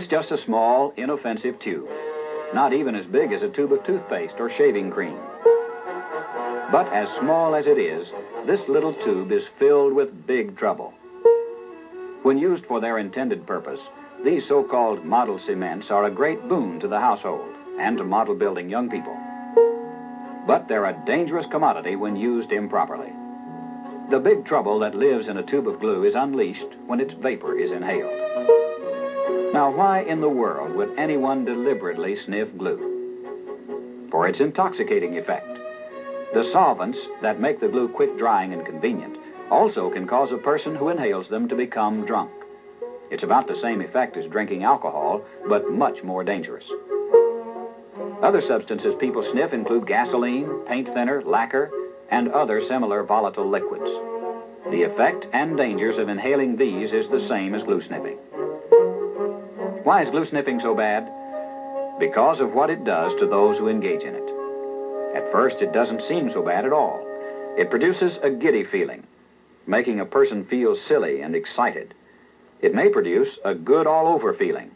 It's just a small, inoffensive tube, not even as big as a tube of toothpaste or shaving cream. But as small as it is, this little tube is filled with big trouble. When used for their intended purpose, these so-called model cements are a great boon to the household and to model building young people. But they're a dangerous commodity when used improperly. The big trouble that lives in a tube of glue is unleashed when its vapor is inhaled. Now, why in the world would anyone deliberately sniff glue? For its intoxicating effect. The solvents that make the glue quick drying and convenient also can cause a person who inhales them to become drunk. It's about the same effect as drinking alcohol, but much more dangerous. Other substances people sniff include gasoline, paint thinner, lacquer, and other similar volatile liquids. The effect and dangers of inhaling these is the same as glue sniffing. Why is glue sniffing so bad? Because of what it does to those who engage in it. At first, it doesn't seem so bad at all. It produces a giddy feeling, making a person feel silly and excited. It may produce a good all-over feeling.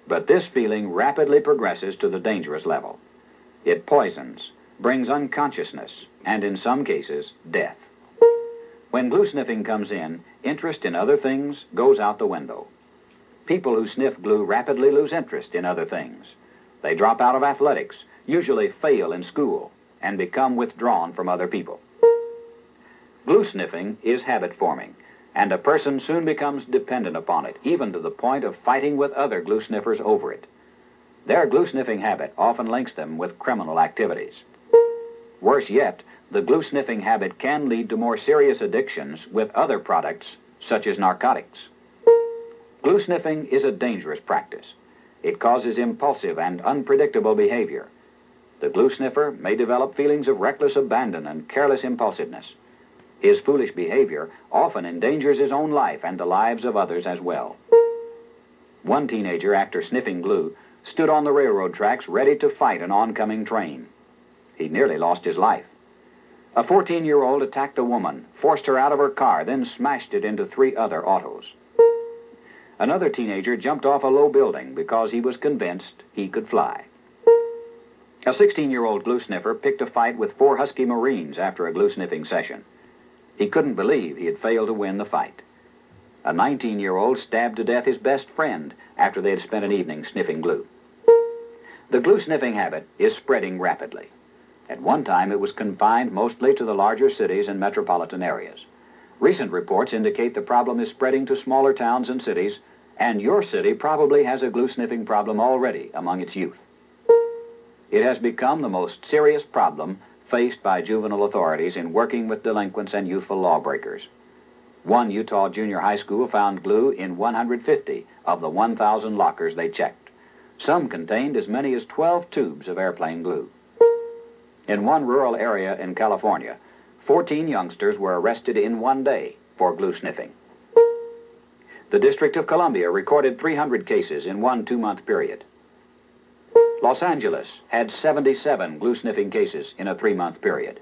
But this feeling rapidly progresses to the dangerous level. It poisons, brings unconsciousness, and in some cases, death. When glue sniffing comes in, interest in other things goes out the window. People who sniff glue rapidly lose interest in other things. They drop out of athletics, usually fail in school, and become withdrawn from other people. Glue sniffing is habit forming, and a person soon becomes dependent upon it, even to the point of fighting with other glue sniffers over it. Their glue sniffing habit often links them with criminal activities. Worse yet, the glue sniffing habit can lead to more serious addictions with other products, such as narcotics. Glue sniffing is a dangerous practice. It causes impulsive and unpredictable behavior. The glue sniffer may develop feelings of reckless abandon and careless impulsiveness. His foolish behavior often endangers his own life and the lives of others as well. One teenager, after sniffing glue, stood on the railroad tracks ready to fight an oncoming train. He nearly lost his life. A 14-year-old attacked a woman, forced her out of her car, then smashed it into 3 other autos. Another teenager jumped off a low building because he was convinced he could fly. A 16-year-old glue sniffer picked a fight with 4 husky Marines after a glue sniffing session. He couldn't believe he had failed to win the fight. A 19-year-old stabbed to death his best friend after they had spent an evening sniffing glue. The glue sniffing habit is spreading rapidly. At one time, it was confined mostly to the larger cities and metropolitan areas. Recent reports indicate the problem is spreading to smaller towns and cities, and your city probably has a glue sniffing problem already among its youth. It has become the most serious problem faced by juvenile authorities in working with delinquents and youthful lawbreakers. One Utah junior high school found glue in 150 of the 1,000 lockers they checked. Some contained as many as 12 tubes of airplane glue. In one rural area in California, 14 youngsters were arrested in one day for glue sniffing. The District of Columbia recorded 300 cases in one 2-month period. Los Angeles had 77 glue sniffing cases in a 3-month period.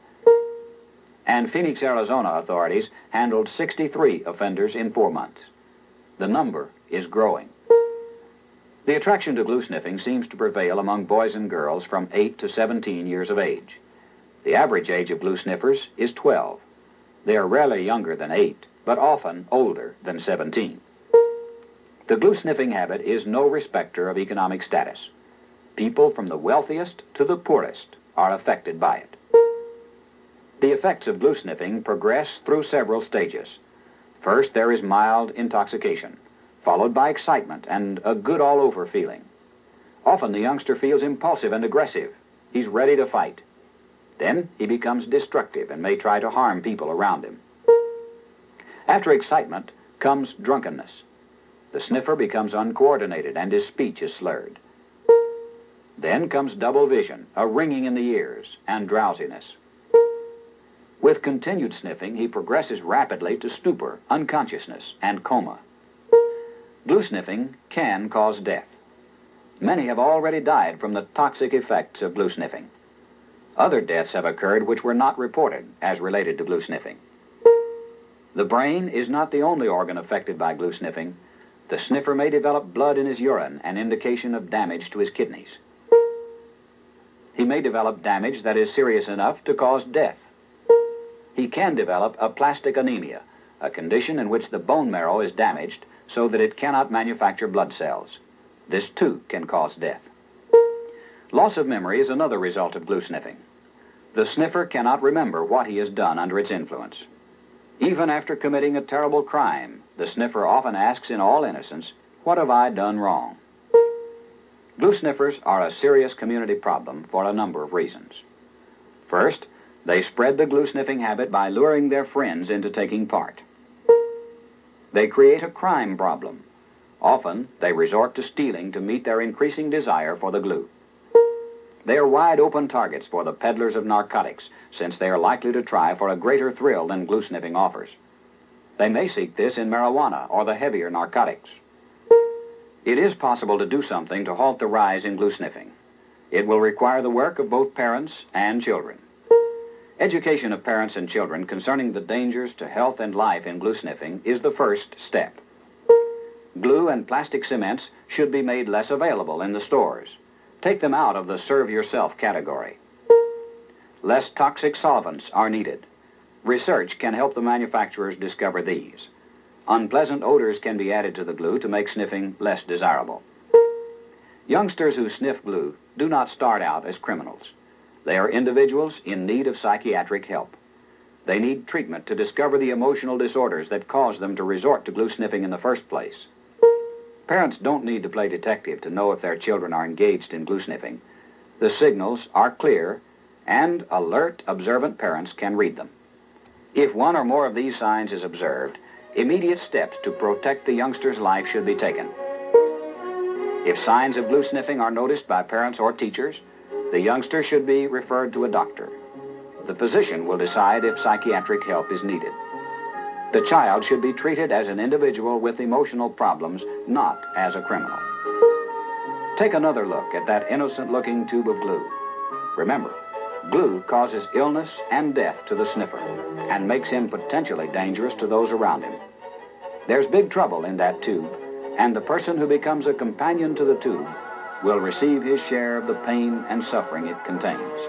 And Phoenix, Arizona authorities handled 63 offenders in 4 months. The number is growing. The attraction to glue sniffing seems to prevail among boys and girls from 8 to 17 years of age. The average age of glue sniffers is 12. They are rarely younger than 8, but often older than 17. The glue sniffing habit is no respecter of economic status. People from the wealthiest to the poorest are affected by it. The effects of glue sniffing progress through several stages. First, there is mild intoxication, followed by excitement and a good all-over feeling. Often the youngster feels impulsive and aggressive. He's ready to fight. Then he becomes destructive and may try to harm people around him. After excitement comes drunkenness. The sniffer becomes uncoordinated and his speech is slurred. Then comes double vision, a ringing in the ears, and drowsiness. With continued sniffing, he progresses rapidly to stupor, unconsciousness, and coma. Glue sniffing can cause death. Many have already died from the toxic effects of glue sniffing. Other deaths have occurred which were not reported as related to glue sniffing. The brain is not the only organ affected by glue sniffing. The sniffer may develop blood in his urine, an indication of damage to his kidneys. He may develop damage that is serious enough to cause death. He can develop aplastic anemia, a condition in which the bone marrow is damaged so that it cannot manufacture blood cells. This too can cause death. Loss of memory is another result of glue sniffing. The sniffer cannot remember what he has done under its influence. Even after committing a terrible crime, the sniffer often asks in all innocence, "What have I done wrong?" Glue sniffers are a serious community problem for a number of reasons. First, they spread the glue sniffing habit by luring their friends into taking part. They create a crime problem. Often, they resort to stealing to meet their increasing desire for the glue. They are wide open targets for the peddlers of narcotics, since they are likely to try for a greater thrill than glue sniffing offers. They may seek this in marijuana or the heavier narcotics. It is possible to do something to halt the rise in glue sniffing. It will require the work of both parents and children. Education of parents and children concerning the dangers to health and life in glue sniffing is the first step. Glue and plastic cements should be made less available in the stores. Take them out of the serve-yourself category. Less toxic solvents are needed. Research can help the manufacturers discover these. Unpleasant odors can be added to the glue to make sniffing less desirable. Youngsters who sniff glue do not start out as criminals. They are individuals in need of psychiatric help. They need treatment to discover the emotional disorders that cause them to resort to glue sniffing in the first place. Parents don't need to play detective to know if their children are engaged in glue sniffing. The signals are clear, and alert, observant parents can read them. If one or more of these signs is observed, immediate steps to protect the youngster's life should be taken. If signs of glue sniffing are noticed by parents or teachers, the youngster should be referred to a doctor. The physician will decide if psychiatric help is needed. The child should be treated as an individual with emotional problems, not as a criminal. Take another look at that innocent-looking tube of glue. Remember, glue causes illness and death to the sniffer and makes him potentially dangerous to those around him. There's big trouble in that tube, and the person who becomes a companion to the tube will receive his share of the pain and suffering it contains.